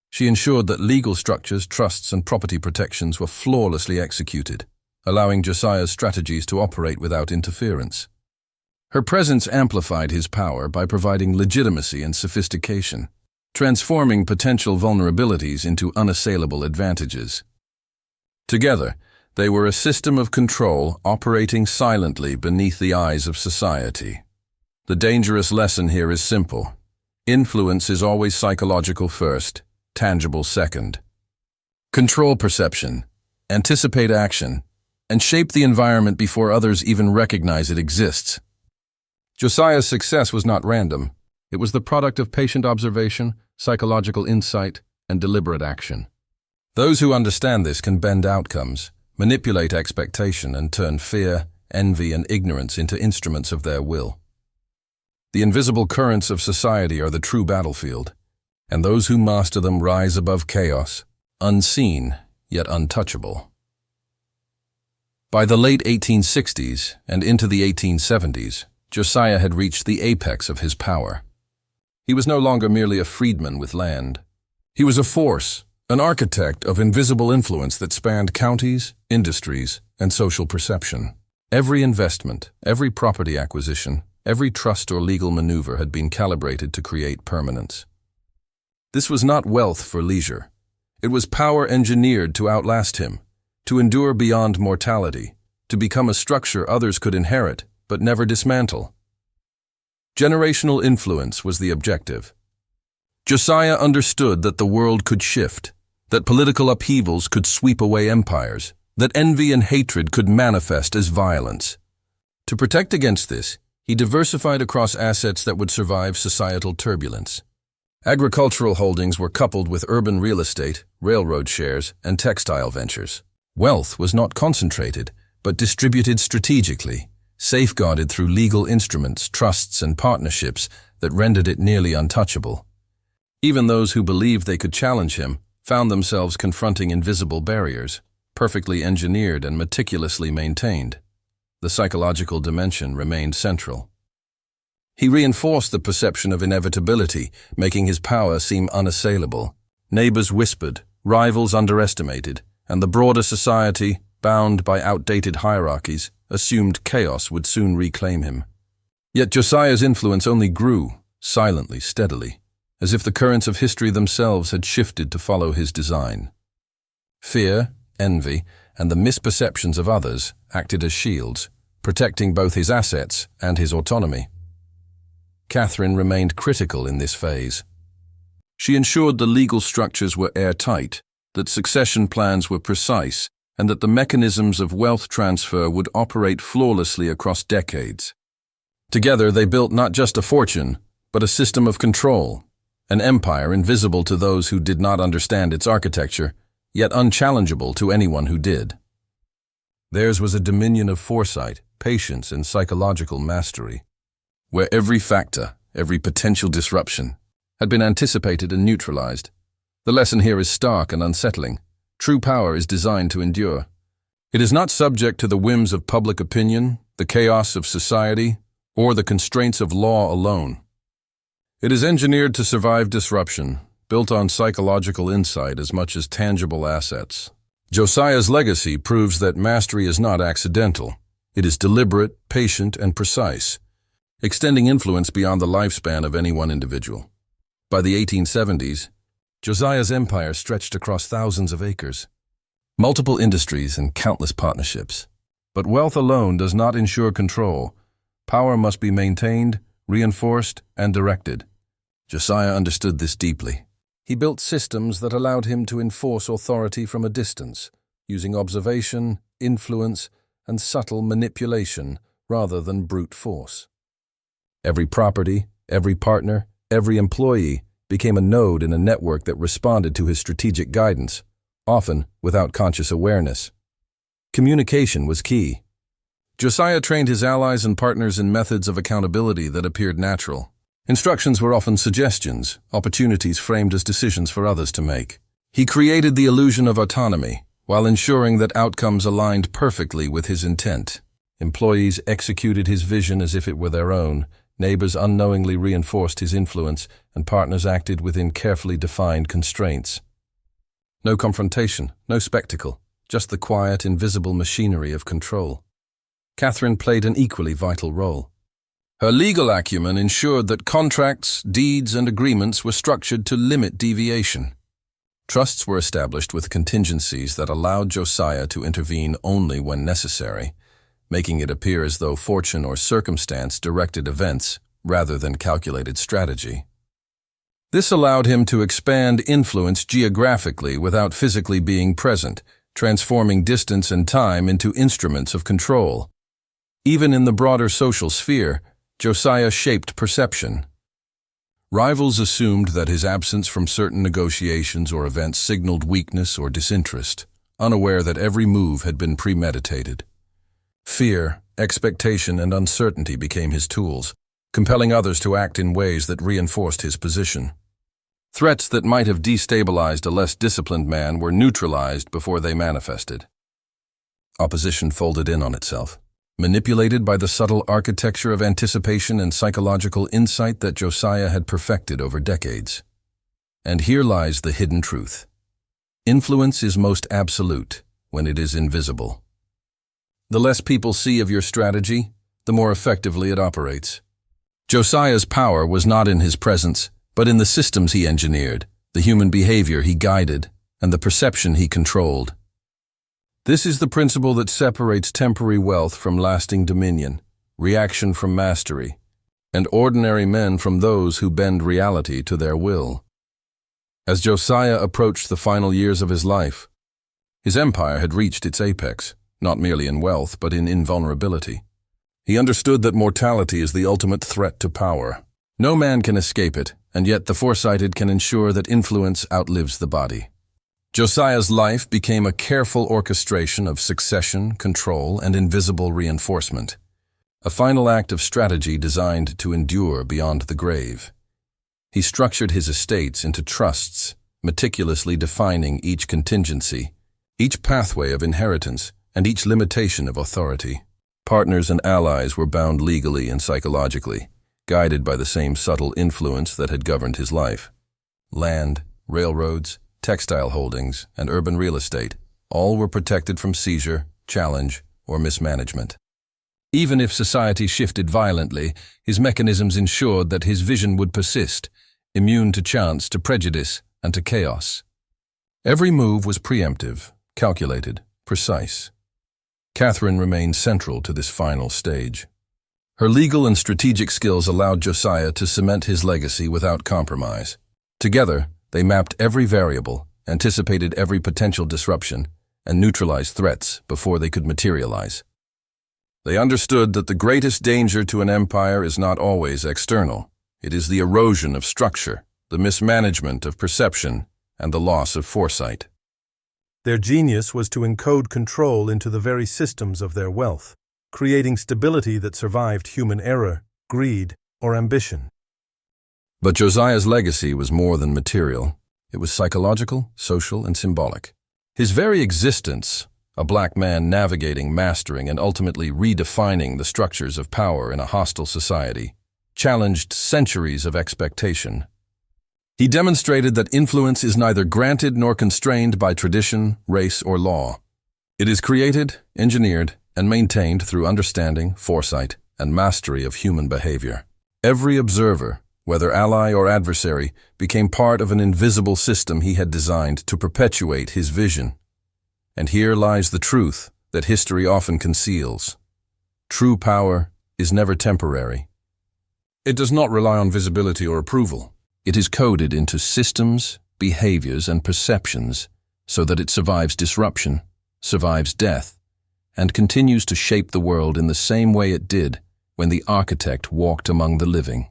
She ensured that legal structures, trusts, and property protections were flawlessly executed, allowing Josiah's strategies to operate without interference. Her presence amplified his power by providing legitimacy and sophistication, transforming potential vulnerabilities into unassailable advantages. Together, they were a system of control operating silently beneath the eyes of society. The dangerous lesson here is simple. Influence is always psychological first, tangible second. Control perception, anticipate action, and shape the environment before others even recognize it exists. Josiah's success was not random. It was the product of patient observation, psychological insight, and deliberate action. Those who understand this can bend outcomes, manipulate expectation, and turn fear, envy, and ignorance into instruments of their will. The invisible currents of society are the true battlefield, and those who master them rise above chaos, unseen yet untouchable. By the late 1860s and into the 1870s, Josiah had reached the apex of his power. He was no longer merely a freedman with land. He was a force, an architect of invisible influence that spanned counties, industries, and social perception. Every investment, every property acquisition, every trust or legal maneuver had been calibrated to create permanence. This was not wealth for leisure. It was power engineered to outlast him, to endure beyond mortality, to become a structure others could inherit but never dismantle. Generational influence was the objective. Josiah understood that the world could shift, that political upheavals could sweep away empires, that envy and hatred could manifest as violence. To protect against this, he diversified across assets that would survive societal turbulence. Agricultural holdings were coupled with urban real estate, railroad shares, and textile ventures. Wealth was not concentrated, but distributed strategically, safeguarded through legal instruments, trusts, and partnerships that rendered it nearly untouchable. Even those who believed they could challenge him found themselves confronting invisible barriers, perfectly engineered and meticulously maintained. The psychological dimension remained central. He reinforced the perception of inevitability, making his power seem unassailable. Neighbors whispered, rivals underestimated, and the broader society, bound by outdated hierarchies, assumed chaos would soon reclaim him. Yet Josiah's influence only grew, silently, steadily, as if the currents of history themselves had shifted to follow his design. Fear, envy, and the misperceptions of others acted as shields, protecting both his assets and his autonomy. Catherine remained critical in this phase. She ensured the legal structures were airtight, that succession plans were precise, and that the mechanisms of wealth transfer would operate flawlessly across decades. Together, they built not just a fortune, but a system of control, an empire invisible to those who did not understand its architecture, yet unchallengeable to anyone who did. Theirs was a dominion of foresight, patience, and psychological mastery, where every factor, every potential disruption, had been anticipated and neutralized. The lesson here is stark and unsettling. True power is designed to endure. It is not subject to the whims of public opinion, the chaos of society, or the constraints of law alone. It is engineered to survive disruption, built on psychological insight as much as tangible assets. Josiah's legacy proves that mastery is not accidental. It is deliberate, patient, and precise, extending influence beyond the lifespan of any one individual. By the 1870s, Josiah's empire stretched across thousands of acres, multiple industries, and countless partnerships. But wealth alone does not ensure control. Power must be maintained, reinforced, and directed. Josiah understood this deeply. He built systems that allowed him to enforce authority from a distance, using observation, influence, and subtle manipulation rather than brute force. Every property, every partner, every employee became a node in a network that responded to his strategic guidance, often without conscious awareness. Communication was key. Josiah trained his allies and partners in methods of accountability that appeared natural. Instructions were often suggestions, opportunities framed as decisions for others to make. He created the illusion of autonomy, while ensuring that outcomes aligned perfectly with his intent. Employees executed his vision as if it were their own, neighbors unknowingly reinforced his influence, and partners acted within carefully defined constraints. No confrontation, no spectacle, just the quiet, invisible machinery of control. Catherine played an equally vital role. Her legal acumen ensured that contracts, deeds, and agreements were structured to limit deviation. Trusts were established with contingencies that allowed Josiah to intervene only when necessary, making it appear as though fortune or circumstance directed events rather than calculated strategy. This allowed him to expand influence geographically without physically being present, transforming distance and time into instruments of control. Even in the broader social sphere, Josiah shaped perception. Rivals assumed that his absence from certain negotiations or events signaled weakness or disinterest, unaware that every move had been premeditated. Fear, expectation, and uncertainty became his tools, compelling others to act in ways that reinforced his position. Threats that might have destabilized a less disciplined man were neutralized before they manifested. Opposition folded in on itself, manipulated by the subtle architecture of anticipation and psychological insight that Josiah had perfected over decades. And here lies the hidden truth. Influence is most absolute when it is invisible. The less people see of your strategy, the more effectively it operates. Josiah's power was not in his presence, but in the systems he engineered, the human behavior he guided, and the perception he controlled. This is the principle that separates temporary wealth from lasting dominion, reaction from mastery, and ordinary men from those who bend reality to their will. As Josiah approached the final years of his life, his empire had reached its apex, not merely in wealth but in invulnerability. He understood that mortality is the ultimate threat to power. No man can escape it, and yet the foresighted can ensure that influence outlives the body. Josiah's life became a careful orchestration of succession, control, and invisible reinforcement, a final act of strategy designed to endure beyond the grave. He structured his estates into trusts, meticulously defining each contingency, each pathway of inheritance, and each limitation of authority. Partners and allies were bound legally and psychologically, guided by the same subtle influence that had governed his life. Land, railroads, textile holdings, and urban real estate, all were protected from seizure, challenge, or mismanagement. Even if society shifted violently, his mechanisms ensured that his vision would persist, immune to chance, to prejudice, and to chaos. Every move was preemptive, calculated, precise. Catherine remained central to this final stage. Her legal and strategic skills allowed Josiah to cement his legacy without compromise. Together, they mapped every variable, anticipated every potential disruption, and neutralized threats before they could materialize. They understood that the greatest danger to an empire is not always external. It is the erosion of structure, the mismanagement of perception, and the loss of foresight. Their genius was to encode control into the very systems of their wealth, creating stability that survived human error, greed, or ambition. But Josiah's legacy was more than material. It was psychological, social, and symbolic. His very existence, a black man navigating, mastering, and ultimately redefining the structures of power in a hostile society, challenged centuries of expectation. He demonstrated that influence is neither granted nor constrained by tradition, race, or law. It is created, engineered, and maintained through understanding, foresight, and mastery of human behavior. Every observer, whether ally or adversary, became part of an invisible system he had designed to perpetuate his vision. And here lies the truth that history often conceals. True power is never temporary. It does not rely on visibility or approval. It is coded into systems, behaviors, and perceptions so that it survives disruption, survives death, and continues to shape the world in the same way it did when the architect walked among the living.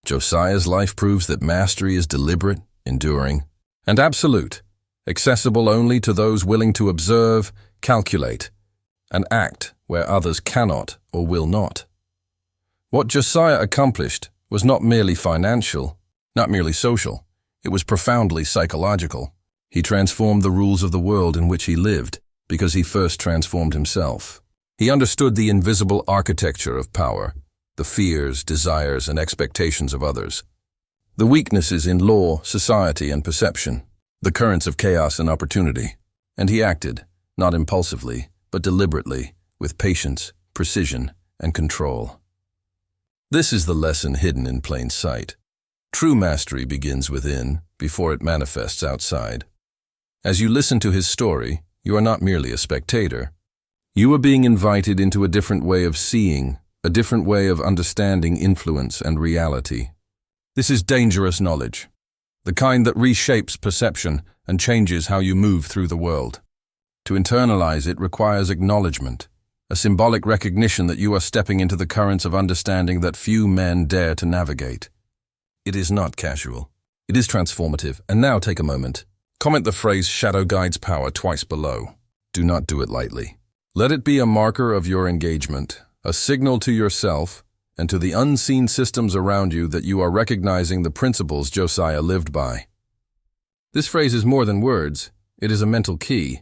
Josiah's life proves that mastery is deliberate, enduring, and absolute, accessible only to those willing to observe, calculate, and act where others cannot or will not. What Josiah accomplished was not merely financial, not merely social. It was profoundly psychological. He transformed the rules of the world in which he lived because he first transformed himself. He understood the invisible architecture of power, the fears, desires, and expectations of others, the weaknesses in law, society, and perception, the currents of chaos and opportunity. And he acted, not impulsively, but deliberately, with patience, precision, and control. This is the lesson hidden in plain sight. True mastery begins within before it manifests outside. As you listen to his story, you are not merely a spectator. You are being invited into a different way of seeing, a different way of understanding influence and reality. This is dangerous knowledge, the kind that reshapes perception and changes how you move through the world. To internalize it requires acknowledgement, a symbolic recognition that you are stepping into the currents of understanding that few men dare to navigate. It is not casual. It is transformative. And now take a moment. Comment the phrase "Shadow Guides Power" twice below. Do not do it lightly. Let it be a marker of your engagement, a signal to yourself and to the unseen systems around you that you are recognizing the principles Josiah lived by. This phrase is more than words. It is a mental key.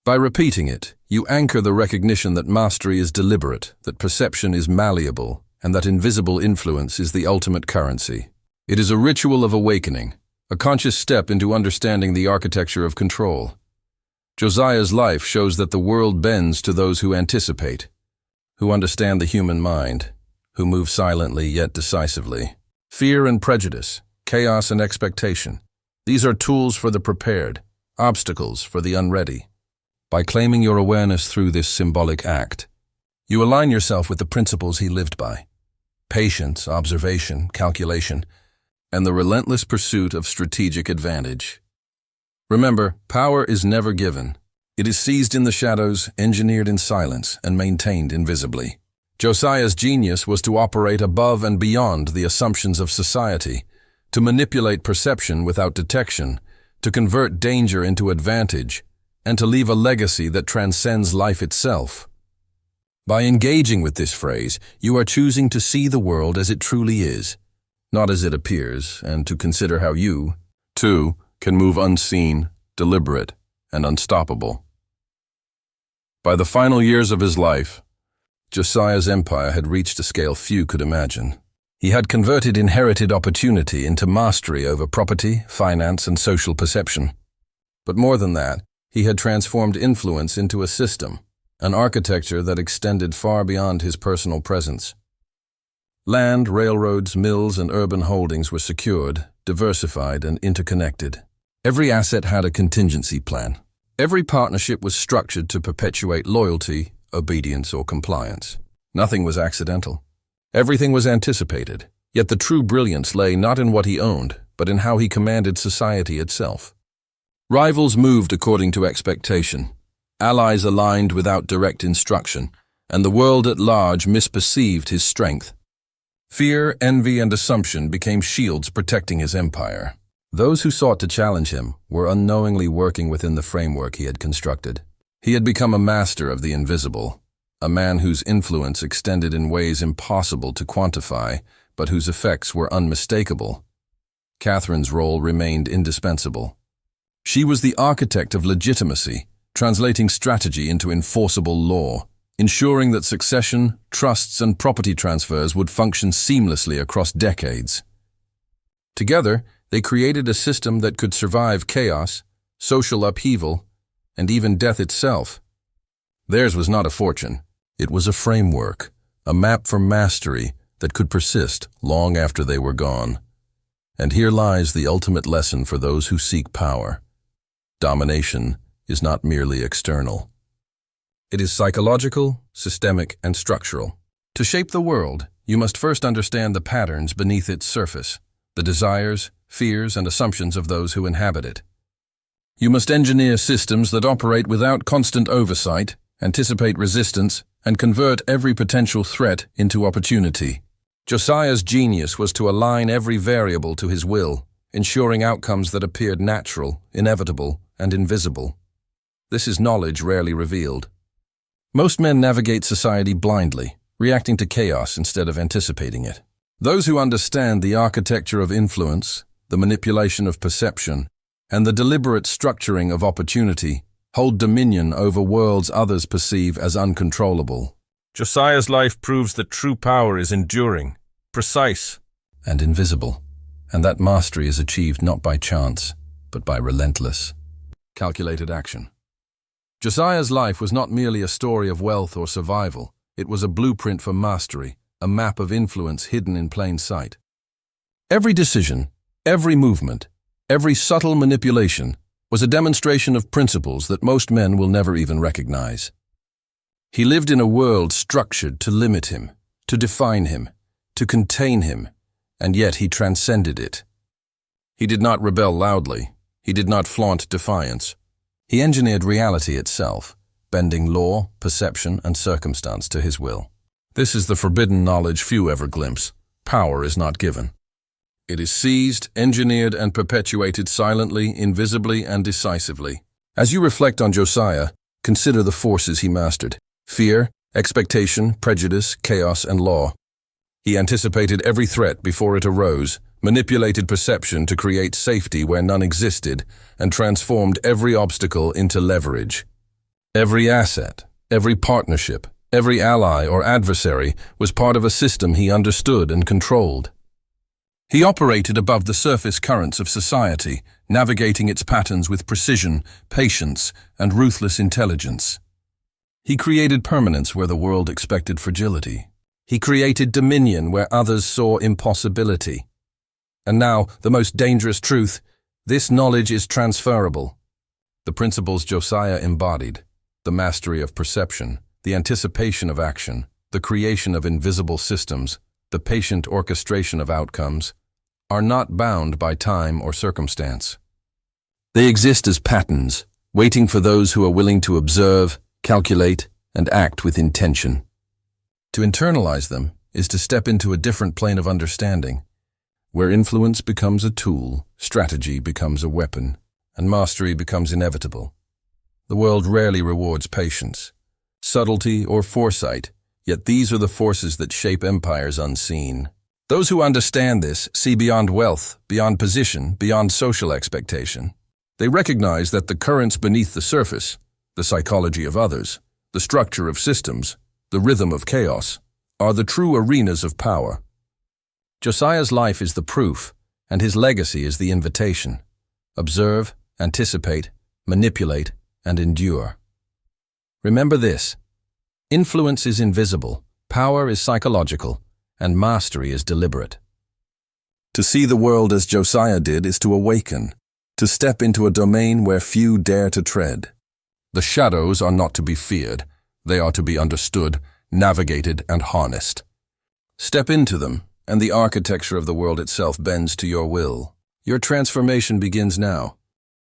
By repeating it, you anchor the recognition that mastery is deliberate, that perception is malleable, and that invisible influence is the ultimate currency. It is a ritual of awakening, a conscious step into understanding the architecture of control. Josiah's life shows that the world bends to those who anticipate, who understand the human mind, who move silently yet decisively. Fear and prejudice, chaos and expectation, these are tools for the prepared, obstacles for the unready. By claiming your awareness through this symbolic act, you align yourself with the principles he lived by: patience, observation, calculation, and the relentless pursuit of strategic advantage. Remember, power is never given. It is seized in the shadows, engineered in silence, and maintained invisibly. Josiah's genius was to operate above and beyond the assumptions of society, to manipulate perception without detection, to convert danger into advantage, and to leave a legacy that transcends life itself. By engaging with this phrase, you are choosing to see the world as it truly is, not as it appears, and to consider how you, too, can move unseen, deliberate, and unstoppable. By the final years of his life, Josiah's empire had reached a scale few could imagine. He had converted inherited opportunity into mastery over property, finance, and social perception. But more than that, he had transformed influence into a system, an architecture that extended far beyond his personal presence. Land, railroads, mills, and urban holdings were secured, diversified, and interconnected. Every asset had a contingency plan. Every partnership was structured to perpetuate loyalty, obedience, or compliance. Nothing was accidental. Everything was anticipated. Yet the true brilliance lay not in what he owned, but in how he commanded society itself. Rivals moved according to expectation. Allies aligned without direct instruction, and the world at large misperceived his strength. Fear, envy, and assumption became shields protecting his empire. Those who sought to challenge him were unknowingly working within the framework he had constructed. He had become a master of the invisible, a man whose influence extended in ways impossible to quantify, but whose effects were unmistakable. Catherine's role remained indispensable. She was the architect of legitimacy, translating strategy into enforceable law, ensuring that succession, trusts, and property transfers would function seamlessly across decades. Together, they created a system that could survive chaos, social upheaval, and even death itself. Theirs was not a fortune. It was a framework, a map for mastery that could persist long after they were gone. And here lies the ultimate lesson for those who seek power. Domination is not merely external. It is psychological, systemic, and structural. To shape the world, you must first understand the patterns beneath its surface, the desires, fears, and assumptions of those who inhabit it. You must engineer systems that operate without constant oversight, anticipate resistance, and convert every potential threat into opportunity. Josiah's genius was to align every variable to his will, ensuring outcomes that appeared natural, inevitable, and invisible. This is knowledge rarely revealed. Most men navigate society blindly, reacting to chaos instead of anticipating it. Those who understand the architecture of influence, the manipulation of perception, and the deliberate structuring of opportunity hold dominion over worlds others perceive as uncontrollable. Josiah's life proves that true power is enduring, precise, and invisible, and that mastery is achieved not by chance, but by relentless, calculated action. Josiah's life was not merely a story of wealth or survival. It was a blueprint for mastery, a map of influence hidden in plain sight. Every decision, every movement, every subtle manipulation was a demonstration of principles that most men will never even recognize. He lived in a world structured to limit him, to define him, to contain him, and yet he transcended it. He did not rebel loudly. He did not flaunt defiance. He engineered reality itself, bending law, perception, and circumstance to his will. This is the forbidden knowledge few ever glimpse. Power is not given. It is seized, engineered, and perpetuated silently, invisibly, and decisively. As you reflect on Josiah, consider the forces he mastered: fear, expectation, prejudice, chaos, and law. He anticipated every threat before it arose, manipulated perception to create safety where none existed, and transformed every obstacle into leverage. Every asset, every partnership, every ally or adversary was part of a system he understood and controlled. He operated above the surface currents of society, navigating its patterns with precision, patience, and ruthless intelligence. He created permanence where the world expected fragility. He created dominion where others saw impossibility. And now, the most dangerous truth: this knowledge is transferable. The principles Josiah embodied, the mastery of perception, the anticipation of action, the creation of invisible systems, the patient orchestration of outcomes, are not bound by time or circumstance. They exist as patterns, waiting for those who are willing to observe, calculate, and act with intention. To internalize them is to step into a different plane of understanding, where influence becomes a tool, strategy becomes a weapon, and mastery becomes inevitable. The world rarely rewards patience, subtlety, or foresight, yet these are the forces that shape empires unseen. Those who understand this see beyond wealth, beyond position, beyond social expectation. They recognize that the currents beneath the surface, the psychology of others, the structure of systems, the rhythm of chaos, are the true arenas of power. Josiah's life is the proof, and his legacy is the invitation. Observe, anticipate, manipulate, and endure. Remember this: influence is invisible, power is psychological, and mastery is deliberate. To see the world as Josiah did is to awaken, to step into a domain where few dare to tread. The shadows are not to be feared. They are to be understood, navigated, and harnessed. Step into them, and the architecture of the world itself bends to your will. Your transformation begins now.